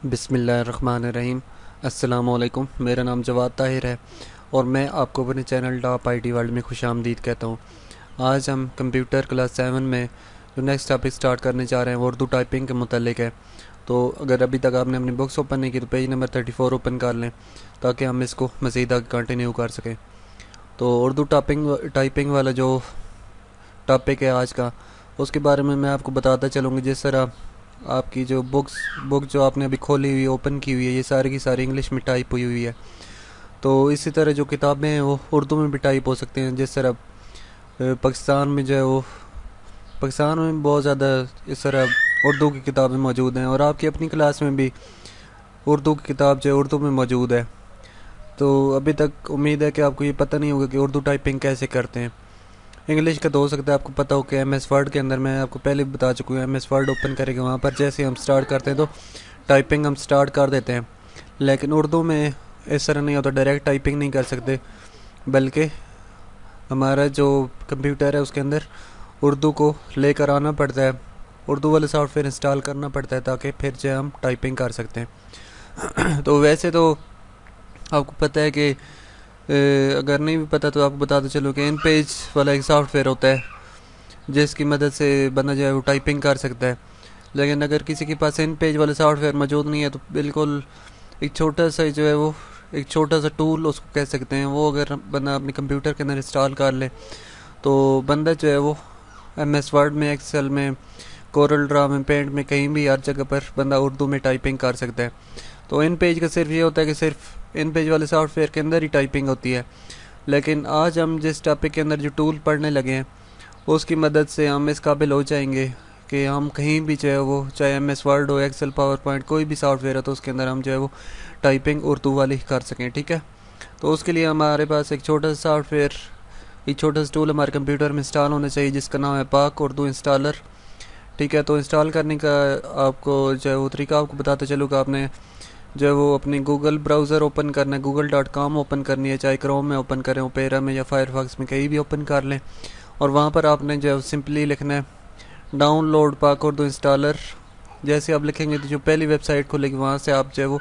बिस्मिल्लाहिर्रहमानिर्रहीम। अस्सलामुअलैकुम। मेरा नाम जवाद ताहिर है और मैं आपको अपने चैनल टॉप आईटी वर्ल्ड में खुशामदीद कहता हूँ। आज हम कंप्यूटर क्लास 7 में जो नेक्स्ट टॉपिक स्टार्ट करने जा रहे हैं वो उर्दू टाइपिंग के मुतालिक है। तो अगर अभी तक आपने अपनी बुक्स ओपन नहीं की तो पेज नंबर 34 ओपन कर लें ताकि हम इसको मज़ीद आगे कंटिन्यू कर सकें। तो उर्दू टाइपिंग वाला जो टॉपिक है आज का, उसके बारे में मैं आपको बताता चलूँगी। जिस तरह आपकी जो बुक जो आपने अभी खोली हुई ओपन की हुई है, ये सारी की सारी इंग्लिश में टाइप हुई है। तो इसी तरह जो किताबें हैं वो उर्दू में भी टाइप हो सकते हैं। जिस तरह पाकिस्तान में जो है वो पाकिस्तान में बहुत ज़्यादा इस तरह उर्दू की किताबें मौजूद हैं और आपकी अपनी क्लास में भी उर्दू की किताब जो है उर्दू में मौजूद है। तो अभी तक उम्मीद है कि आपको ये पता नहीं होगा कि उर्दू टाइपिंग कैसे करते हैं। इंग्लिश का तो हो सकता है आपको पता हो कि MS वर्ड के अंदर, मैं आपको पहले भी बता चुका हूँ, MS वर्ड ओपन करेंगे वहाँ पर जैसे हम स्टार्ट करते हैं तो टाइपिंग हम स्टार्ट कर देते हैं। लेकिन उर्दू में इस तरह नहीं होता, डायरेक्ट टाइपिंग नहीं कर सकते, बल्कि हमारा जो कंप्यूटर है उसके अंदर उर्दू को लेकर आना पड़ता है, उर्दू वाले सॉफ्टवेयर इंस्टॉल करना पड़ता है ताकि फिर जो हम टाइपिंग कर सकते हैं। तो वैसे तो आपको पता है कि अगर नहीं भी पता तो आपको बताते चलो कि इन पेज वाला एक सॉफ्टवेयर होता है जिसकी मदद से बंदा जो है वो टाइपिंग कर सकता है। लेकिन अगर किसी के पास इन पेज वाला सॉफ्टवेयर मौजूद नहीं है तो बिल्कुल एक छोटा सा जो है वो एक छोटा सा टूल उसको कह सकते हैं, वो अगर बंदा अपने कंप्यूटर के अंदर इंस्टॉल कर ले तो बंदा जो है वो MS वर्ड में, एक्सेल में, कोरल ड्रा में, पेंट में, कहीं भी हर जगह पर बंदा उर्दू में टाइपिंग कर सकता है। तो इन पेज का सिर्फ ये होता है कि सिर्फ इन पेज वाले सॉफ्टवेयर के अंदर ही टाइपिंग होती है। लेकिन आज हम जिस टॉपिक के अंदर जो टूल पढ़ने लगे हैं उसकी मदद से हम इस काबिल हो जाएंगे कि हम कहीं भी जो है वो, चाहे MS वर्ड हो, एक्सेल, पावर पॉइंट, कोई भी सॉफ्टवेयर है तो उसके अंदर हम जो है वो टाइपिंग उर्दू वाली कर सकें। ठीक है, तो उसके लिए हमारे पास एक छोटा सा सॉफ्टवेयर, एक छोटा सा टूल हमारे कंप्यूटर में इंस्टॉल होना चाहिए जिसका नाम है पाक उर्दू इंस्टॉलर। ठीक है, तो इंस्टॉल करने का आपको जो है वो तरीका आपको बताते चलूँगा। आपने जो है वो अपनी गूगल ब्राउज़र ओपन करना है, google.com ओपन करनी है, चाहे क्रोम में ओपन करें, ओपेरा में या फायरफॉक्स में, कहीं भी ओपन कर लें। और वहाँ पर आपने जो है सिंपली लिखना है डाउनलोड पाक उर्दू इंस्टॉलर। जैसे आप लिखेंगे तो जो पहली वेबसाइट खुलेगी वहाँ से आप जो है वो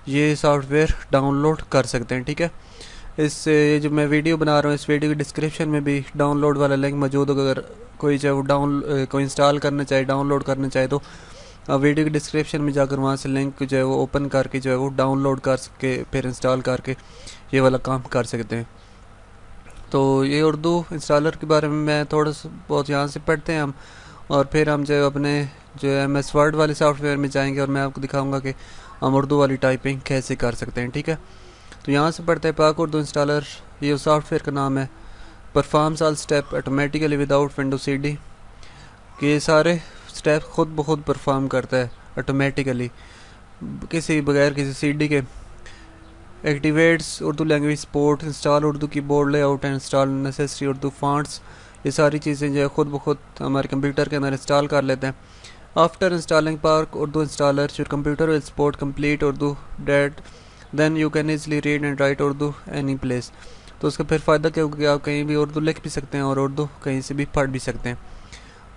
ये सॉफ्टवेयर डाउनलोड कर सकते हैं। ठीक है, इससे जो मैं वीडियो बना रहा हूँ इस वीडियो की डिस्क्रिप्शन में भी डाउनलोड वाला लिंक मौजूद होगा। अगर कोई जो है वो कोई इंस्टॉल करना चाहे, डाउनलोड करना चाहे तो आप वीडियो की डिस्क्रिप्शन में जाकर वहाँ से लिंक जो है वो ओपन करके जो है वो डाउनलोड कर सके, फिर इंस्टॉल करके ये वाला काम कर सकते हैं। तो ये उर्दू इंस्टॉलर के बारे में मैं थोड़ा सा बहुत यहाँ से पढ़ते हैं हम, और फिर हम जो है अपने जो है MS वर्ड वाले सॉफ्टवेयर में जाएंगे और मैं आपको दिखाऊंगा कि हम उर्दू वाली टाइपिंग कैसे कर सकते हैं। ठीक है, तो यहाँ से पढ़ते हैं पाक उर्दू इंस्टॉलर। ये सॉफ्टवेयर का नाम है performs all step automatically without window CD, कि ये सारे स्टेप खुद ब खुद परफॉर्म करता है ऑटोमेटिकली, किसी बगैर किसी CD के। Activates Urdu language support, install Urdu keyboard layout and install necessary Urdu fonts, ये सारी चीज़ें जो है खुद ब खुद हमारे कंप्यूटर के अंदर इंस्टॉल कर लेते हैं। After installing Pak Urdu installer your computer will support complete Urdu date, then you can easily read and write Urdu any place. तो उसका फिर फ़ायदा क्या होगा कि आप कहीं भी उर्दू लिख भी सकते हैं और उर्दू कहीं से भी पढ़ भी सकते हैं।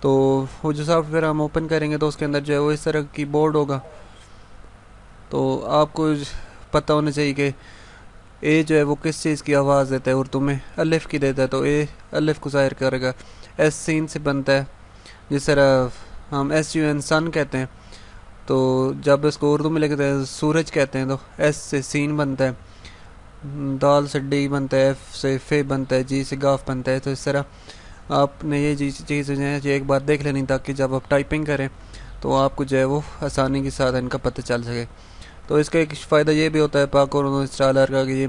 तो वो जो सॉफ्टवेयर हम ओपन करेंगे तो उसके अंदर जो है वो इस तरह की कीबोर्ड होगा। तो आपको पता होना चाहिए कि ए जो है वो किस चीज़ की आवाज़ देता है, उर्दू में अलिफ की देता है तो ए अलिफ को ज़ाहिर करेगा। S सीन से बनता है, जिस तरह हम SUN सन कहते हैं, तो जब इसको उर्दू में लिखते हैं सूरज कहते हैं तो S से सीन बनता है, दाल से D बनता है, F से फे बनता है, G से गाफ बनता है। तो इस तरह आपने ये चीज़ें जो है एक बार देख लेनी ताकि जब आप टाइपिंग करें तो आपको जो है वो आसानी के साथ इनका पता चल सके। तो इसका एक फ़ायदा ये भी होता है पाक उर्दू इंस्टॉलर का कि ये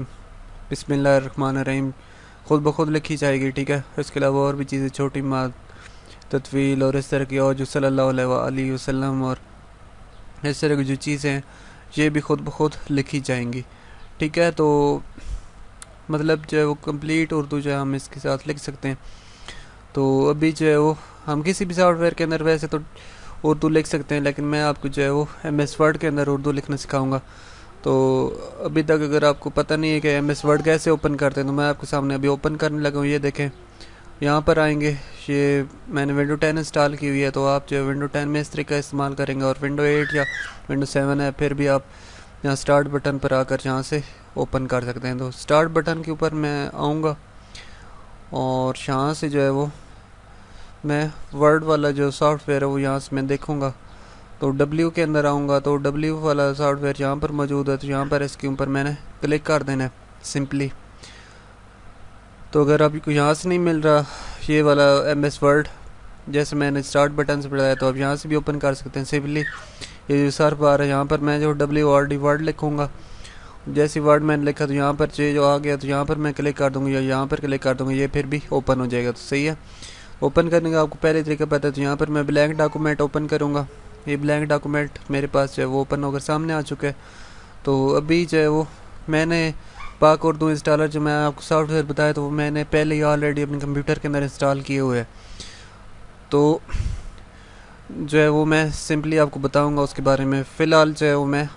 बिस्मिल्लाहिर्रहमानिर्रहीम खुद ब खुद लिखी जाएगी। ठीक है, इसके अलावा और भी चीज़ें छोटी माद तत्वील और इस तरह की और जो सल्लल्लाहु अलैहि वसल्लम और इस तरह की जो चीज़ें हैं ये भी खुद ब खुद लिखी जाएंगी। ठीक है, तो मतलब जो है वो कंप्लीट उर्दू जो है हम इसके साथ लिख सकते हैं। तो अभी जो है वो हम किसी भी सॉफ्टवेयर के अंदर वैसे तो उर्दू लिख सकते हैं, लेकिन मैं आपको जो है वो MS वर्ड के अंदर उर्दू लिखना सिखाऊंगा। तो अभी तक अगर आपको पता नहीं है कि MS वर्ड कैसे ओपन करते हैं तो मैं आपके सामने अभी ओपन करने लगा हूँ। ये देखें, यहाँ पर आएंगे। ये मैंने विंडो 10 इंस्टॉल की हुई है, तो आप जो विंडो 10 में इस तरीके का इस्तेमाल करेंगे, और विंडो 8 या विंडो 7 है फिर भी आप यहाँ स्टार्ट बटन पर आकर यहाँ से ओपन कर सकते हैं। तो स्टार्ट बटन के ऊपर मैं आऊँगा और यहाँ से जो है वो मैं वर्ड वाला जो सॉफ्टवेयर है वो यहाँ से मैं देखूँगा। तो W के अंदर आऊँगा, तो W वाला सॉफ्टवेयर यहाँ पर मौजूद है, तो यहाँ पर इसके ऊपर मैंने क्लिक कर देना है सिंपली। तो अगर आपको यहाँ से नहीं मिल रहा ये वाला MS वर्ड, जैसे मैंने स्टार्ट बटन से बताया, तो आप यहाँ से भी ओपन कर सकते हैं सिंपली। ये जो सर्च बार है यहाँ पर मैं जो WORD वर्ड लिखूँगा, जैसे वर्ड मैंने लिखा तो यहाँ पर जो आ गया, तो यहाँ पर मैं क्लिक कर दूँगा या यहाँ पर क्लिक कर दूँगा, ये फिर भी ओपन हो जाएगा। तो सही है। ओपन करने का आपको पहले तरीका पता है, तो यहाँ पर मैं ब्लैंक डॉक्यूमेंट ओपन करूँगा। ये ब्लैंक डॉक्यूमेंट मेरे पास जो है वो ओपन होकर सामने आ चुका है। तो अभी जो है वो मैंने पाक उर्दू इंस्टॉलर जो मैं आपको सॉफ्टवेयर बताया, तो वो मैंने पहले ही ऑलरेडी अपने कंप्यूटर के अंदर इंस्टॉल किए हुए हैं। तो जो है वो मैं सिंपली आपको बताऊंगा उसके बारे में। फ़िलहाल जो है वो मैं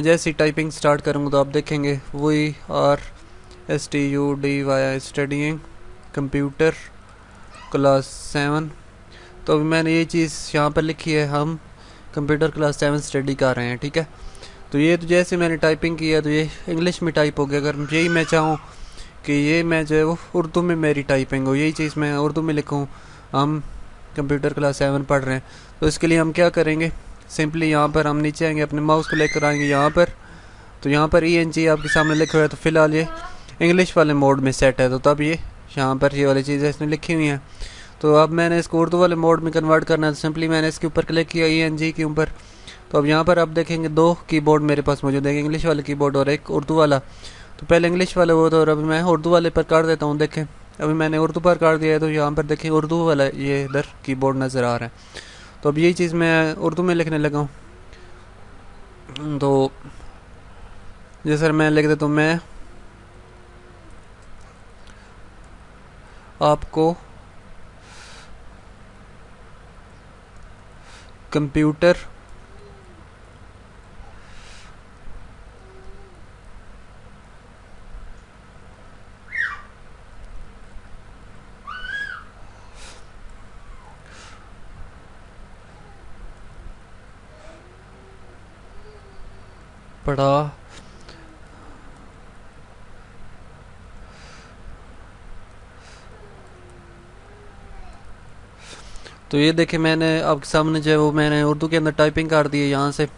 जैसे ही टाइपिंग स्टार्ट करूँगा तो आप देखेंगे वही RSTUDY स्टडीइंग कंप्यूटर क्लास 7। तो अभी मैंने ये चीज़ यहाँ पर लिखी है, हम कंप्यूटर क्लास 7 स्टडी कर रहे हैं, ठीक है। तो ये तो जैसे मैंने टाइपिंग किया तो ये इंग्लिश में टाइप हो गया। अगर यही मैं चाहूँ कि ये मैं जो है वो उर्दू में मेरी टाइपिंग हो, यही चीज़ मैं उर्दू में लिखूँ, हम कंप्यूटर क्लास 7 पढ़ रहे हैं, तो इसके लिए हम क्या करेंगे, सिंपली यहाँ पर हम नीचे आएंगे, अपने माउस को लेकर आएंगे यहाँ पर, तो यहाँ पर ING आपके सामने लिखा हुआ है। तो फ़िलहाल ये इंग्लिश वाले मोड में सेट है, तो तब ये यहाँ पर ये वाली चीज़ें इसने लिखी हुई हैं। तो अब मैंने इसको उर्दू वाले मोड में कन्वर्ट करना है, तो सिंपली मैंने इसके ऊपर क्लिक किया ING के ऊपर। तो अब यहाँ पर आप देखेंगे 2 कीबोर्ड मेरे पास मौजूद है, इंग्लिश वाला कीबोर्ड और एक उर्दू वाला। तो पहले इंग्लिश वाला वो था और अभी मैं उर्दू वाले पर कर देता हूँ। देखें अभी मैंने उर्दू पर कर दिया है, तो यहाँ पर देखें उर्दू वाला ये इधर कीबोर्ड नज़र आ रहा है। तो अब यही चीज़ मैं उर्दू में लिखने लगा हूँ। तो जैसे मैं लिख देता हूँ, मैं आपको कंप्यूटर पढ़ा तो ये देखें मैंने आपके सामने जो है वो मैंने उर्दू के अंदर टाइपिंग कर दी है यहाँ से।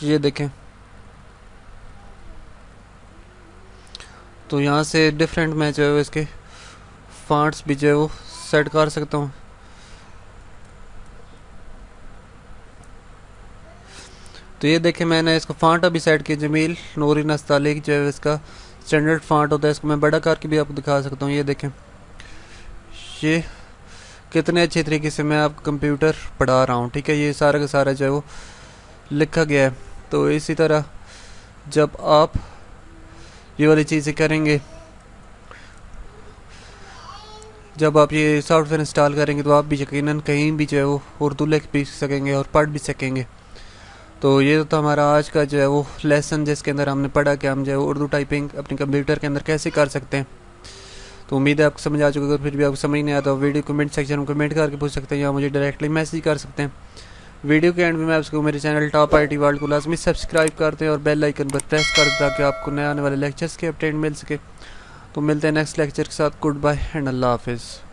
ये देखें, तो यहाँ से डिफरेंट मैं जो है इसके फॉन्ट्स भी जो है वो सेट कर सकता हूँ। तो ये देखें मैंने इसका फ़ॉन्ट अभी सेट किया, जमील नूरी नस्तालिक जो है इसका स्टैंडर्ड फ़ॉन्ट होता है, इसको मैं बड़ा करके भी आपको दिखा सकता हूँ। ये देखें ये कितने अच्छे तरीके से मैं आपको कंप्यूटर पढ़ा रहा हूँ, ठीक है। ये सारा का सारा जो है वो लिखा गया है। तो इसी तरह जब आप ये वाली चीज़ें करेंगे, जब आप ये सॉफ्टवेयर इंस्टॉल करेंगे, तो आप भी यकीनन कहीं भी जो है वो उर्दू लिख भी सकेंगे और पढ़ भी सकेंगे। तो ये तो हमारा आज का जो है वो लेसन, जिसके अंदर हमने पढ़ा कि हम जो है उर्दू टाइपिंग अपने कंप्यूटर के अंदर कैसे कर सकते हैं। तो उम्मीद है आपको समझ आ चुका है। फिर भी आपको समझ नहीं आता, वीडियो कमेंट सेक्शन में कमेंट करके पूछ सकते हैं या मुझे डायरेक्टली मैसेज कर सकते हैं। वीडियो के एंड में मैं आपको मेरे चैनल टॉप IT वर्ल्ड को लाजमी सब्सक्राइब करते हैं और बेल आइकन पर प्रेस कर दें ताकि आपको नए आने वाले लेक्चर्स के अपडेट मिल सके। तो मिलते हैं नेक्स्ट लेक्चर के साथ। गुड बाय एंड अल्लाह हाफिज़।